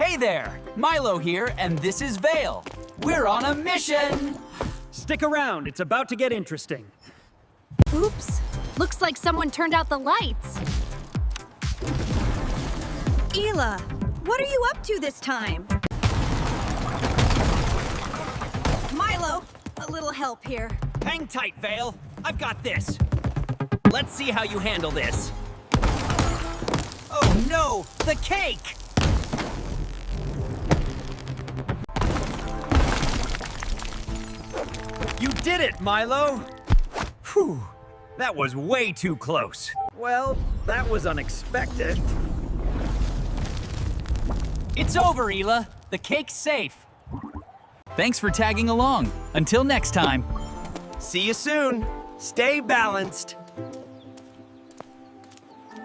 Hey there! Milo here, and this is Vale. We're on a mission! Stick around, it's about to get interesting. Oops. Looks like someone turned out the lights. Hila, what are you up to this time? Milo, a little help here. Hang tight, Vale. I've got this. Let's see how you handle this. Oh no, the cake! You did it, Milo! Whew, that was way too close. Well, that was unexpected. It's over, Hila. The cake's safe. Thanks for tagging along. Until next time. See you soon. Stay balanced.